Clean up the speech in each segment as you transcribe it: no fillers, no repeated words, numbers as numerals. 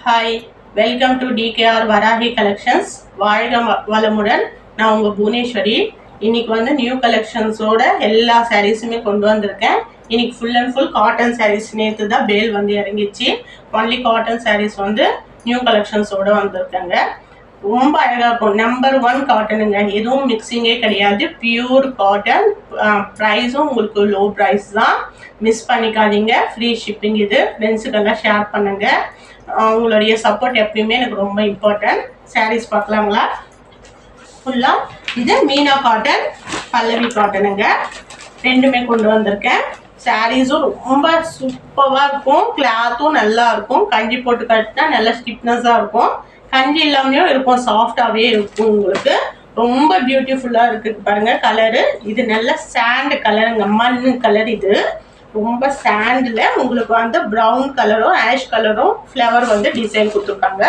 Hi, welcome to TKR Varahi collections. வாழ்க வளமுடன். நான் உங்கள் புவனேஸ்வரி. இன்னைக்கு வந்து நியூ கலெக்ஷன்ஸோட எல்லா சாரீஸுமே கொண்டு வந்திருக்கேன். இன்னைக்கு full and full cotton sarees. நேற்று தான் பேல் வந்து இறங்கிச்சு. ஒன்லி காட்டன் சாரீஸ் வந்து நியூ கலெக்ஷன்ஸோட வந்திருக்காங்க. ரொம்ப அழகாக இருக்கும். நம்பர் 1 காட்டனுங்க. எதுவும் மிக்சிங்கே கிடையாது. Pure cotton. ப்ரைஸும் உங்களுக்கு லோ ப்ரைஸ் தான். மிஸ் பண்ணிக்காதீங்க. Free shipping. இது ஃப்ரெண்ட்ஸுக்கெல்லாம் ஷேர் பண்ணுங்க. உங்களுடைய சப்போர்ட் எப்பயுமே எனக்கு ரொம்ப இம்பார்ட்டன்ட். சாரீஸ் பார்க்கலாங்களா? ஃபுல்லாக இது மீனா காட்டன், பல்லவி காட்டனுங்க. ரெண்டுமே கொண்டு வந்திருக்கேன். சாரீஸும் ரொம்ப சூப்பராக இருக்கும். கிளாத்தும் நல்லா இருக்கும். கஞ்சி போட்டு கட்டினா நல்லா ஸ்டிப்னஸாக இருக்கும். கஞ்சி இல்லாமையும் இருக்கும். சாஃப்டாகவே இருக்கும். உங்களுக்கு ரொம்ப பியூட்டிஃபுல்லாக இருக்குது பாருங்கள். கலரு இது நல்ல சாண்ட் கலருங்க. மண் கலர். இது ரொம்ப சாண்டில் உங்களுக்கு வந்து ப்ரௌன் கலரும் ஆஷ் கலரும் ஃப்ளவர் வந்து டிசைன் கொடுத்துருக்காங்க.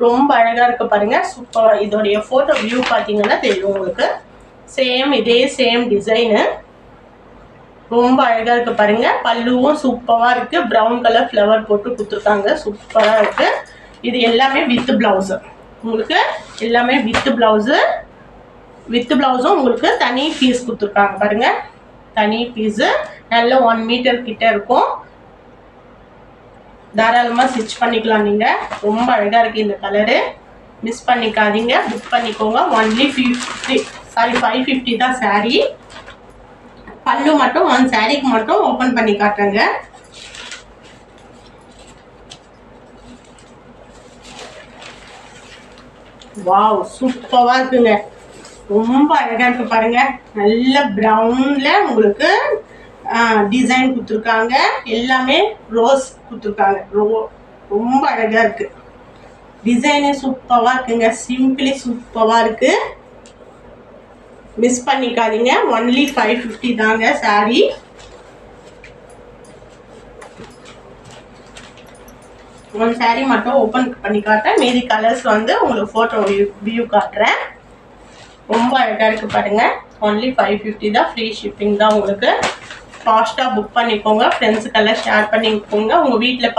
ரொம்ப அழகாக இருக்குது பாருங்கள். சூப்பர். இதோடைய ஃபோட்டோ வியூ பார்த்தீங்கன்னா தெரியும் உங்களுக்கு. சேம் இதே சேம் டிசைனு. ரொம்ப அழகாக இருக்குது பாருங்கள். பல்லுவும் சூப்பராக இருக்குது. ப்ரௌன் கலர் ஃப்ளவர் போட்டு கொடுத்துருக்காங்க. சூப்பராக இருக்குது. இது எல்லாமே வித் ப்ளவுஸு. உங்களுக்கு எல்லாமே வித் ப்ளவுஸு. வித் ப்ளவுஸும் உங்களுக்கு தனி பீஸ் கொடுத்துருக்காங்க பாருங்கள். தனி பீஸு. நல்ல 1 மீட்டர் கிட்ட இருக்கும். தாராளமாக ஸ்டிச் பண்ணிக்கலாம் நீங்கள். ரொம்ப அழகாக இருக்குது இந்த கலரு. மிஸ் பண்ணிக்காதீங்க. புக் பண்ணிக்கோங்க. ஒன்லி 550 தான் சாரீ. பல்லு மட்டும் 1 சாரீக்கு மட்டும் ஓப்பன் பண்ணி காட்டுறேங்க. வாவ், சூப்பராக இருக்குங்க. ரொம்ப அழகாக இருக்கு பாருங்க. நல்ல ப்ரௌன்ல உங்களுக்கு டிசைன் கொடுத்துருக்காங்க. எல்லாமே ரோஸ் கொடுத்துருக்காங்க. ரொம்ப அழகாக இருக்கு. டிசைனே சூப்பராக இருக்குங்க. சிம்பிளி சூப்பராக இருக்கு. மிஸ் பண்ணிக்காதீங்க. ஒன்லி 550 தாங்க சாரி. ஒன் சாரீ மட்டும் ஓப்பன் பண்ணி காட்டுறேன். மீதி கலர்ஸ் வந்து உங்களுக்கு ஃபோட்டோ வியூ காட்டுறேன். ரொம்ப அழகாக இருக்குது பாருங்கள். ஒன்லி 550 தான். ஃப்ரீ ஷிப்பிங் தான் உங்களுக்கு. ஃபாஸ்ட்டாக புக் பண்ணிக்கோங்க. ஃப்ரெண்ட்ஸுக்கெல்லாம் ஷேர் பண்ணிக்கோங்க. உங்கள் வீட்டில்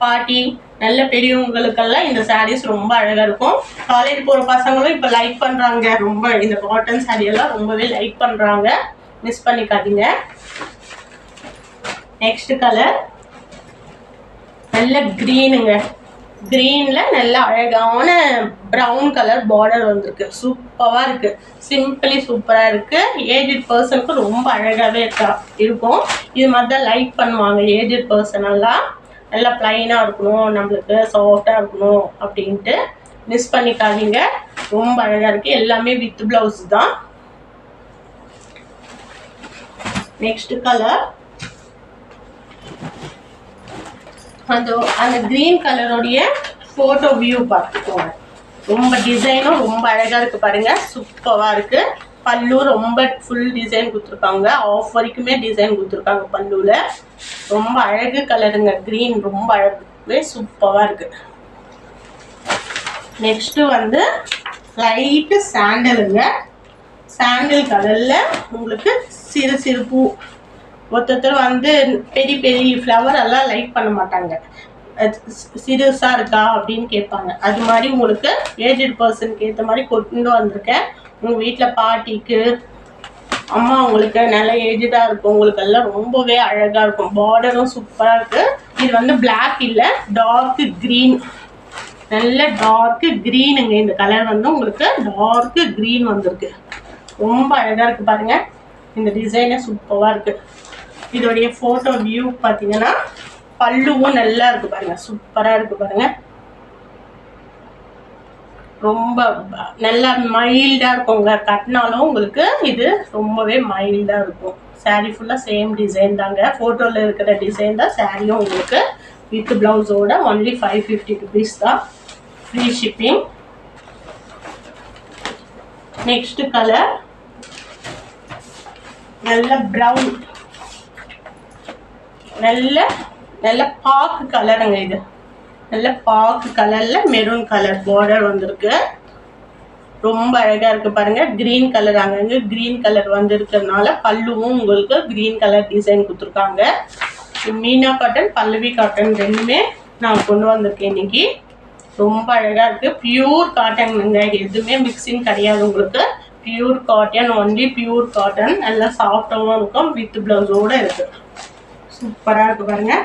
பாட்டி நல்ல பெரியவங்களுக்கெல்லாம் இந்த சாரீஸ் ரொம்ப அழகாக இருக்கும். காலேஜ் போகிற பசங்களும் இப்போ லைக் பண்ணுறாங்க. ரொம்ப இந்த காட்டன் சாரியெல்லாம் ரொம்பவே லைக் பண்ணுறாங்க. மிஸ் பண்ணிக்காதீங்க. நெக்ஸ்ட் கலர் நல்ல க்ரீனுங்க. க்ரீனில் நல்ல அழகான ப்ரௌன் கலர் பார்டர் வந்திருக்கு. சூப்பராக இருக்குது. சிம்பிளி சூப்பராக இருக்குது. ஏஜ்ட் பர்சனுக்கு ரொம்ப அழகாகவே இருக்கும். இது மாதிரி தான் லைக் பண்ணுவாங்க ஏஜ்ட் பர்சனெல்லாம். நல்லா ப்ளைனாக இருக்கணும், நம்மளுக்கு சாஃப்டாக இருக்கணும் அப்படின்ட்டு. மிஸ் பண்ணிக்காதீங்க. ரொம்ப அழகாக இருக்குது. எல்லாமே வித் ப்ளவுஸ் தான். நெக்ஸ்ட் கலர் அந்த கிரீன் கலருடைய ஃபோட்டோ வியூ பார்த்துக்கோங்க. ரொம்ப டிசைனும் ரொம்ப அழகாக இருக்குது பாருங்கள். சூப்பராக இருக்குது. பல்லு ரொம்ப ஃபுல் டிசைன் கொடுத்துருக்காங்க. ஆஃப் வரைக்குமே டிசைன் கொடுத்துருக்காங்க பல்லுவில். ரொம்ப அழகு கலருங்க. க்ரீன் ரொம்ப அழகு. சூப்பராக இருக்குது. நெக்ஸ்ட்டு வந்து லைட்டு சாண்டலுங்க. சாண்டல் கலரில் உங்களுக்கு சிறு சிறு பூ. ஒருத்தர் வந்து பெரிய பெரிய ஃப்ளவர் எல்லாம் லைக் பண்ண மாட்டாங்க. சிறுசாக இருக்கா அப்படின்னு கேட்பாங்க. அது மாதிரி உங்களுக்கு ஏஜ்ட் பர்சனுக்கு ஏற்ற மாதிரி கொண்டு வந்திருக்கேன். உங்கள் வீட்டில் பாட்டிக்கு, அம்மா உங்களுக்கு நல்ல ஏஜ்டாக இருக்கும். உங்களுக்கு எல்லாம் ரொம்பவே அழகாக இருக்கும். பார்டரும் சூப்பராக இருக்குது. இது வந்து பிளாக் இல்லை, டார்க்கு க்ரீன். நல்ல டார்க்கு க்ரீனுங்க. இந்த கலர் வந்து உங்களுக்கு டார்க்கு க்ரீன் வந்திருக்கு. ரொம்ப அழகாக இருக்குது பாருங்கள். இந்த டிசைனே சூப்பராக இருக்குது. இதோடைய ஃபோட்டோ வியூ பார்த்தீங்கன்னா பல்லுவும் நல்லா இருக்குது பாருங்கள். சூப்பராக இருக்குது பாருங்கள். ரொம்ப நல்லா மைல்டாக இருக்குங்க. கட்டினாலும் உங்களுக்கு இது ரொம்பவே மைல்டாக இருக்கும். சாரீ ஃபுல்லாக சேம் டிசைன் தாங்க. ஃபோட்டோவில் இருக்கிற டிசைன் தான் சாரியும் உங்களுக்கு வித் ப்ளவுஸோட. ஒன்லி 550 ருபீஸ் தான். Free shipping. நெக்ஸ்ட் கலர் நல்ல ப்ரௌன். நல்ல பாக்கு கலருங்க. இது நல்ல பாக்கு கலரில் மெரூன் கலர் பார்டர் வந்திருக்கு. ரொம்ப அழகாக இருக்குது பாருங்கள். க்ரீன் கலர் அங்கங்கே க்ரீன் கலர் வந்துருக்கிறதுனால பல்லுவும் உங்களுக்கு க்ரீன் கலர் டிசைன் கொடுத்துருக்காங்க. மீனா காட்டன், பல்லவி காட்டன் ரெண்டுமே நான் கொண்டு வந்திருக்கேன் இன்னைக்கு. ரொம்ப அழகாக இருக்குது. பியூர் காட்டனுங்க, எதுவுமே மிக்சிங் கிடையாது. உங்களுக்கு pure cotton, only pure cotton. நல்லா சாஃப்டாகவும் இருக்கும். வித் ப்ளவுஸோடு இருக்குது. சூப்பராக இருக்குது பாருங்க.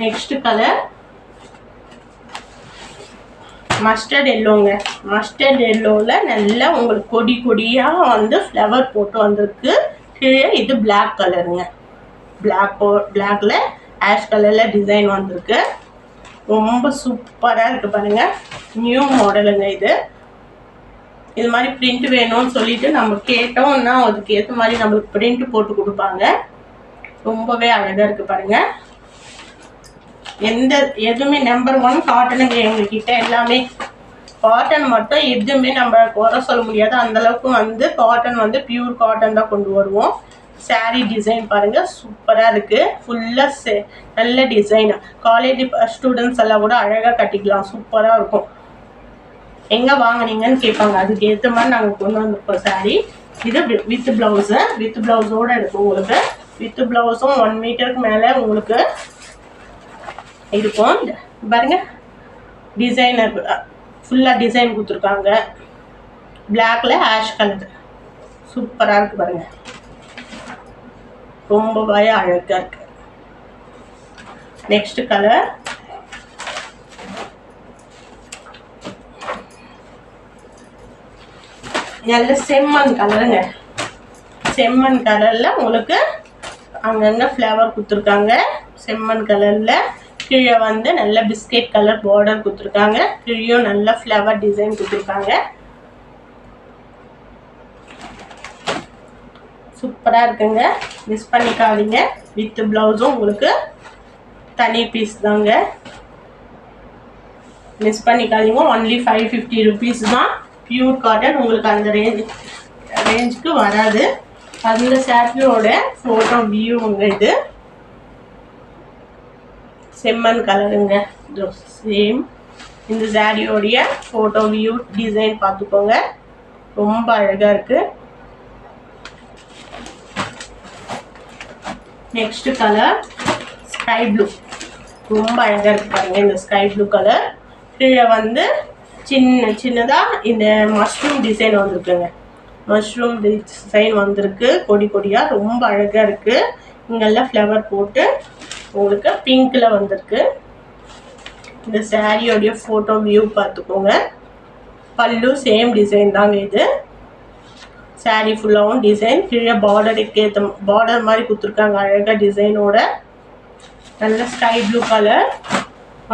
நெக்ஸ்ட் கலர் மஸ்டர்ட் எல்லோங்க. மஸ்டர்ட் எல்லோவில் நல்லா உங்களுக்கு கொடி கொடியாக வந்து ஃப்ளவர் போட்டு வந்திருக்கு. கீழே இது பிளாக் கலருங்க. பிளாக்ல ஆஷ் கலரில் டிசைன் வந்திருக்கு. ரொம்ப சூப்பராக இருக்குது பாருங்கள். நியூ மாடலுங்க இது. இது மாதிரி பிரிண்ட் வேணும்னு சொல்லிட்டு நம்ம கேட்டோம்னா அதுக்கு ஏற்ற மாதிரி நம்மளுக்கு பிரிண்ட் போட்டு கொடுப்பாங்க. ரொம்பவே அழகாக இருக்குது பாருங்கள். எதுவுமே நம்பர் 1 காட்டனுங்க. எங்ககிட்ட எல்லாமே காட்டன் மட்டும் எதுவுமே நம்ம குறை சொல்ல முடியாது. அந்தளவுக்கு வந்து காட்டன் வந்து பியூர் காட்டன் தான் கொண்டு வருவோம். சாரீ டிசைன் பாருங்கள், சூப்பராக இருக்குது. ஃபுல்லாக நல்ல டிசைன். காலேஜ் ஸ்டூடெண்ட்ஸ் எல்லாம் கூட அழகாக கட்டிக்கலாம். சூப்பராக இருக்கும். எங்கே வாங்கினீங்கன்னு கேட்பாங்க. அதுக்கு ஏற்ற மாதிரி நாங்கள் கொண்டு வந்திருக்கோம் சாரீ. இது வித் ப்ளவுஸு, வித் ப்ளவுஸோடு இருக்கும். உங்களுக்கு வித் ப்ளவுஸும் 1 மீட்டருக்கு மேலே உங்களுக்கு இருக்கும். பாருங்க, டிசைனர் ஃபுல்லாக டிசைன் கொடுத்துருக்காங்க. பிளாக்ல ஆஷ் கலர் சூப்பராக இருக்கு பாருங்க. ரொம்பவே அழகாக இருக்கு. நெக்ஸ்ட் கலர் நல்ல செம்மண் கலருங்க. செம்மண் கலரில் உங்களுக்கு அங்கங்கே ஃப்ளவர் கொடுத்துருக்காங்க. செம்மண் கலரில் கீழே வந்து நல்ல பிஸ்கெட் கலர் பார்டர் கொடுத்துருக்காங்க. கீழேயும் நல்ல ஃப்ளவர் டிசைன் கொடுத்துருக்காங்க. சூப்பராக இருக்குங்க. மிஸ் பண்ணிக்காதீங்க. வித் ப்ளவுஸும் உங்களுக்கு தனி பீஸ் தாங்க. மிஸ் பண்ணிக்காதீங்க. ஒன்லி 550 ருபீஸ் தான். Pure cotton. உங்களுக்கு அந்த ரேஞ்சுக்கு வராது. அந்த சாரியோட ஃபோட்டோ வியூங்க. இது செம்மண் கலருங்க. சேம் இந்த சாரியோடைய ஃபோட்டோ வியூ டிசைன் பார்த்துக்கோங்க. ரொம்ப அழகாக இருக்குது. Next colour sky blue. ரொம்ப அழகாக இருக்குது பாருங்க. இந்த ஸ்கை ப்ளூ கலர் கீழே வந்து சின்னதாக இந்த மஷ்ரூம் டிசைன் வந்திருக்குங்க. மஷ்ரூம் டிசைன் வந்திருக்கு கொடி கொடியாக. ரொம்ப அழகாக இருக்குது. இங்கெல்லாம் ஃப்ளவர் போட்டு உங்களுக்கு பிங்க்கில் வந்திருக்கு. இந்த சாரியோடைய ஃபோட்டோ வியூ பார்த்துக்கோங்க. பல்லு சேம் டிசைன் தாங்க. இது சாரீ ஃபுல்லாகவும் டிசைன். கீழே பார்டருக்கு ஏற்ற பார்டர் மாதிரி கொடுத்துருக்காங்க அழகாக டிசைனோட. நல்ல sky blue colour.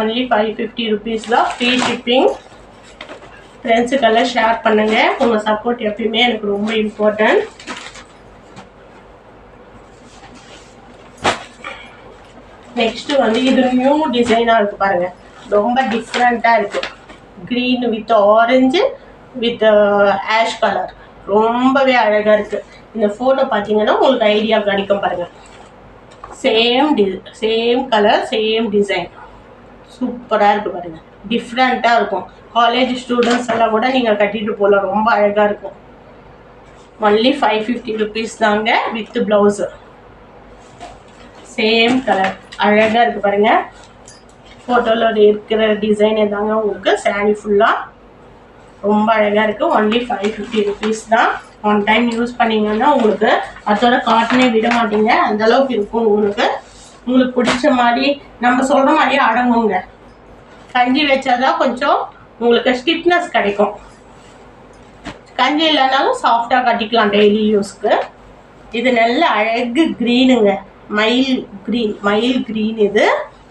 Only 550 rupees தான். Free shipping. ஃப்ரெண்ட்ஸுக்கெல்லாம் ஷேர் பண்ணுங்கள். உங்கள் சப்போர்ட் எப்பயுமே எனக்கு ரொம்ப இம்பார்ட்டன்ட். நெக்ஸ்ட் வந்து இது நியூ டிசைனாக இருக்குது பாருங்கள். ரொம்ப டிஃப்ரெண்ட்டாக இருக்குது. Green with orange with ash colour. ரொம்பவே அழகாக இருக்குது. இந்த ஃபோட்டோ பார்த்தீங்கன்னா உங்களுக்கு ஐடியா கிடைக்கும் பாருங்கள். Same colour same design. சூப்பராக இருக்குது பாருங்கள். டிஃப்ரெண்ட்டாக இருக்கும். காலேஜ் ஸ்டூடெண்ட்ஸ் எல்லாம் கூட நீங்கள் கட்டிட்டு போகலாம். ரொம்ப அழகாக இருக்கும். ஒன்லி 550 ருபீஸ் தாங்க வித் ப்ளவுஸு. சேம் கலர் அழகாக இருக்குது பாருங்கள். ஃபோட்டோவில் இருக்கிற டிசைனே தாங்க உங்களுக்கு சாரீ ஃபுல்லாக. ரொம்ப அழகாக இருக்குது. ஒன்லி 550 ருபீஸ் தான். 1 டைம் யூஸ் பண்ணிங்கன்னா உங்களுக்கு அதோட காட்டனே விட மாட்டீங்க. அந்தளவுக்கு இருக்கும். உங்களுக்கு பிடிச்ச மாதிரி நம்ம சொல்கிற மாதிரியே அடங்குங்க. கஞ்சி வச்சாதான் கொஞ்சம் உங்களுக்கு ஸ்டிப்னஸ் கிடைக்கும். கஞ்சி இல்லைனாலும் சாஃப்டாக கட்டிக்கலாம் டெய்லி யூஸ்க்கு. இது நல்ல அழகு க்ரீனுங்க. மயில் க்ரீன். இது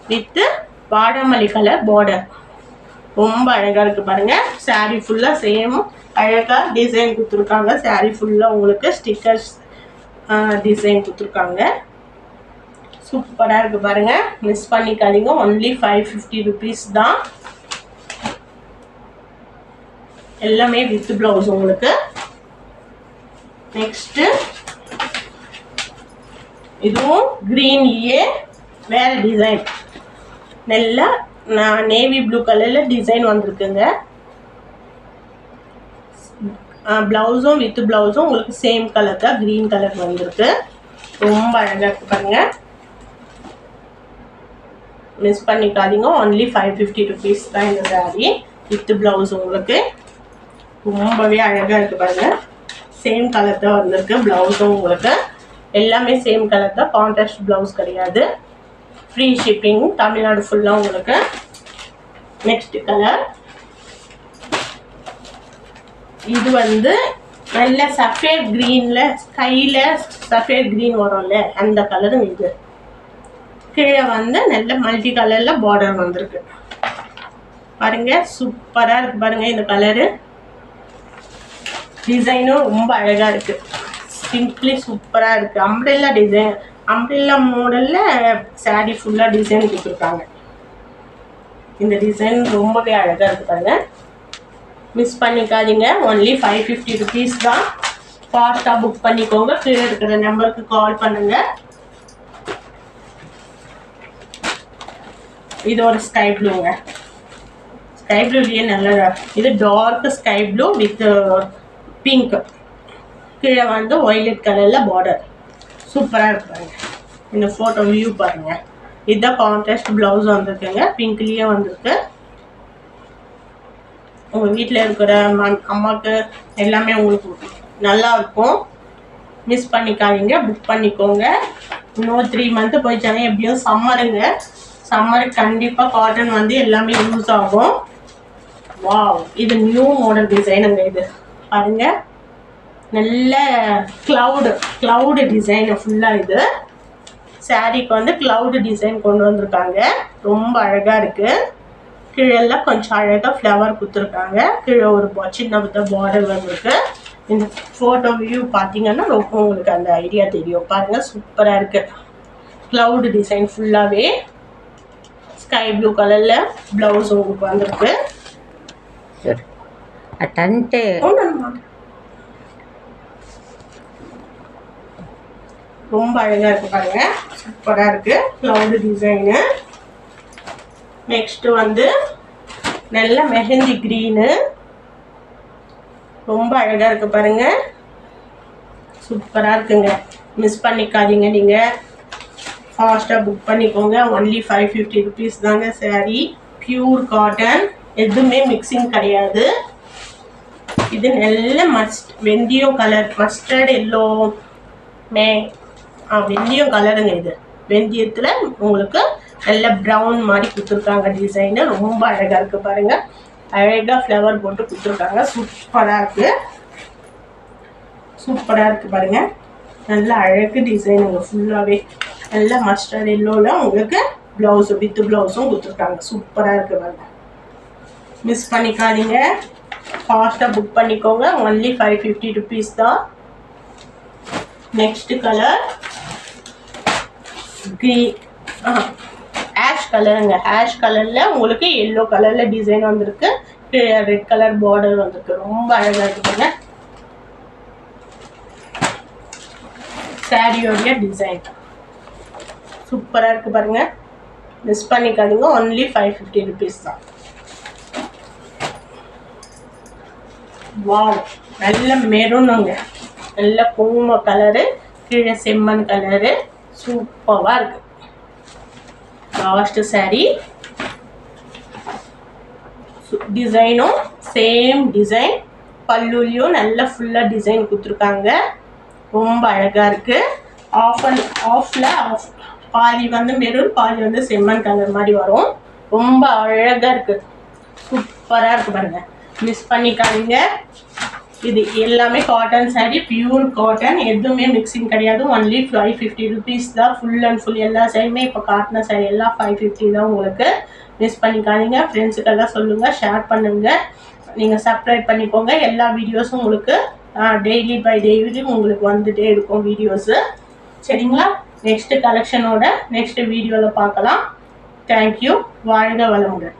வித்து வாடாமல்லி கலர் பார்டர். ரொம்ப அழகாக இருக்குது பாருங்கள். சாரீ ஃபுல்லாக சேம் அழகாக டிசைன் கொடுத்துருக்காங்க. சாரீ ஃபுல்லாக உங்களுக்கு ஸ்டிக்கர்ஸ் டிசைன் கொடுத்துருக்காங்க. சூப்பராக இருக்குது பாருங்கள். மிஸ் பண்ணிக்காதீங்க. ஒன்லி 550 ருபீஸ் தான். எல்லாமே வித் ப்ளவுஸ் உங்களுக்கு. நெக்ஸ்ட்டு இதுவும் க்ரீன்லேயே வேறு டிசைன். நல்லா நேவி ப்ளூ கலரில் டிசைன் வந்திருக்குங்க. ப்ளவுஸும் வித் ப்ளவுஸும் உங்களுக்கு சேம் கலர் தான். க்ரீன் கலர் வந்திருக்கு. ரொம்ப அழகாக இருக்குது பாருங்கள். மிஸ் பண்ணிக்காதீங்க. ஒன்லி 550 rupees தான் இந்த saree வித் ப்ளவுஸ். உங்களுக்கு ரொம்பவே அழகாக இருக்குது பாருங்கள். சேம் கலர் தான் வந்திருக்கு ப்ளவுஸும். உங்களுக்கு எல்லாமே சேம் கலர் தான், கான்ட்ராஸ்ட் ப்ளவுஸ் கிடையாது. ஃப்ரீ ஷிப்பிங் தமிழ்நாடு ஃபுல்லாக உங்களுக்கு. நெக்ஸ்ட் கலர் இது வந்து நல்ல சஃபேட் க்ரீனில் ஸ்கையில் சஃபேட் க்ரீன் வரும்ல அந்த கலரும் இது. கீழே வந்து நல்ல மல்டி கலரில் பார்டர் வந்திருக்கு பாருங்க. சூப்பராக இருக்குது பாருங்கள் இந்த கலரு. டிசைனும் ரொம்ப அழகாக இருக்குது. சிம்பிளி சூப்பராக இருக்குது. அம்ப்ரெல்லா டிசைன், அம்ப்ரெல்லா மாடலில் சாரீ ஃபுல்லாக டிசைன் கொடுத்துருக்காங்க. இந்த டிசைன் ரொம்பவே அழகாக இருக்குது பாருங்கள். மிஸ் பண்ணிக்காதீங்க. ஒன்லி 550 rupees தான். ஃபாஸ்ட்டாக புக் பண்ணிக்கோங்க. கீழே இருக்கிற நம்பருக்கு கால் பண்ணுங்கள். இது ஒரு ஸ்கை ப்ளூங்க. ஸ்கை ப்ளூலேயே நல்ல இது dark sky blue with pink. கீழே வந்து ஒய்லெட் கலரில் பார்டர். சூப்பராக இருப்பாங்க. இந்த ஃபோட்டோ வியூ பாருங்கள். இதுதான் கான்ட்ராஸ்ட் ப்ளவுஸ் வந்திருக்குங்க. பிங்க்லேயே வந்திருக்கு. உங்கள் வீட்டில் இருக்கிற அம்மாவுக்கு எல்லாமே உங்களுக்கு நல்லா இருக்கும். மிஸ் பண்ணிக்காதீங்க. புக் பண்ணிக்கோங்க. இன்னும் 3 month போயிடுச்சாங்க. எப்படியும் சம்மருங்க. சம்மருக்கு கண்டிப்பாக காட்டன் வந்து எல்லாமே யூஸ் ஆகும். வாவ், இது நியூ மாடல் டிசைனுங்க. இது பாருங்க, நல்ல கிளவுடு டிசைன் ஃபுல்லாக. இது சாரீக்கு வந்து கிளவுடு டிசைன் கொண்டு வந்திருக்காங்க. ரொம்ப அழகாக இருக்குது. கீழெல்லாம் கொஞ்சம் அழகாக ஃப்ளவர் கொடுத்துருக்காங்க. கீழே ஒரு சின்ன பார்டர் வந்திருக்கு. இந்த ஃபோட்டோ வியூ பார்த்தீங்கன்னா ரொம்ப உங்களுக்கு அந்த ஐடியா தெரியும். பாருங்கள், சூப்பராக இருக்குது. கிளவுடு டிசைன் ஃபுல்லாகவே ஸ்கை ப்ளூ கலரில் ப்ளவுஸ் உங்களுக்கு வந்திருக்கு. ரொம்ப அழகாக இருக்குது பாருங்கள். சூப்பராக இருக்குது கிளவுடு டிசைனு. நெக்ஸ்ட்டு வந்து நல்ல மெஹந்தி க்ரீனு. ரொம்ப அழகாக இருக்குது பாருங்கள். சூப்பராக இருக்குங்க. மிஸ் பண்ணிக்காதீங்க. நீங்கள் ஃபாஸ்ட்டாக புக் பண்ணிக்கோங்க. ஒன்லி 550 rupees தாங்க சாரீ. பியூர் காட்டன், எதுவுமே மிக்சிங் கிடையாது. இது நல்ல வெந்தயம் கலர், மஸ்டர்ட் எல்லோ வெந்தயம் கலருங்க. இது வெந்தயத்தில் உங்களுக்கு நல்ல ப்ரௌன் மாதிரி கொடுத்துருக்காங்க. டிசைனு ரொம்ப அழகாக இருக்குது பாருங்கள். அழகாக ஃப்ளவர் போட்டு கொடுத்துருக்காங்க. சூப்பராக இருக்குது. சூப்பராக இருக்குது பாருங்கள். நல்ல அழகு டிசைனுங்க. ஃபுல்லாகவே நல்ல மஸ்டர்ட் எல்லோவில் உங்களுக்கு ப்ளவுஸு வித் ப்ளவுஸும் கொடுத்துருக்காங்க. சூப்பராக இருக்குது பாருங்கள். மிஸ் பண்ணிக்காதீங்க. ஃபாஸ்ட்டாக புக் பண்ணிக்கோங்க. ஒன்லி 550 rupees தான். நெக்ஸ்ட் கலர் ஆஷ் கலருங்க. ஆஷ் கலரில் உங்களுக்கு எல்லோ கலரில் டிசைன் வந்திருக்கு. ரெட் கலர் பார்டர் வந்திருக்கு. ரொம்ப அழகாக இருக்குங்க சாரியோடைய டிசைன். சூப்பராக இருக்குது பாருங்கள். மிஸ் பண்ணிக்காதீங்க. ஒன்லி 550 rupees தான். வாவ், நல்ல மெரூனுங்க. நல்ல குங்கும கலரு, கீழே செம்மண் கலரு. சூப்பராக இருக்குது. லாஸ்ட் சாரீ டிசைனும் சேம் டிசைன். பல்லுலையும் நல்ல ஃபுல்லாக டிசைன் கொடுத்துருக்காங்க. ரொம்ப அழகாக இருக்குது. ஆஃப் பாதி வந்து மெரூன், பாதி வந்து செம்மண் கலர் மாதிரி வரும். ரொம்ப அழகாக இருக்குது. சூப்பராக இருக்குது பாருங்கள். மிஸ் பண்ணிக்காதீங்க. இது எல்லாமே காட்டன் சாரீ, பியூர் காட்டன், எதுவுமே மிக்சிங் கிடையாது. ஒன்லி 550 rupees தான். ஃபுல் அண்ட் ஃபுல் எல்லா சாரியுமே இப்போ காட்டின சாரீ எல்லாம் 550 தான் உங்களுக்கு. மிஸ் பண்ணிக்காதீங்க. ஃப்ரெண்ட்ஸுக்கெல்லாம் சொல்லுங்கள், ஷேர் பண்ணுங்கள். நீங்கள் சப்ஸ்கிரைப் பண்ணிக்கோங்க. எல்லா வீடியோஸும் உங்களுக்கு டெய்லி பை டெய்லி உங்களுக்கு வந்துகிட்டே இருக்கும் வீடியோஸு. சரிங்களா? நெக்ஸ்ட்டு கலெக்ஷனோட நெக்ஸ்ட் வீடியோவில் பார்க்கலாம். தேங்க்யூ. வாழ்க வளமுடன்.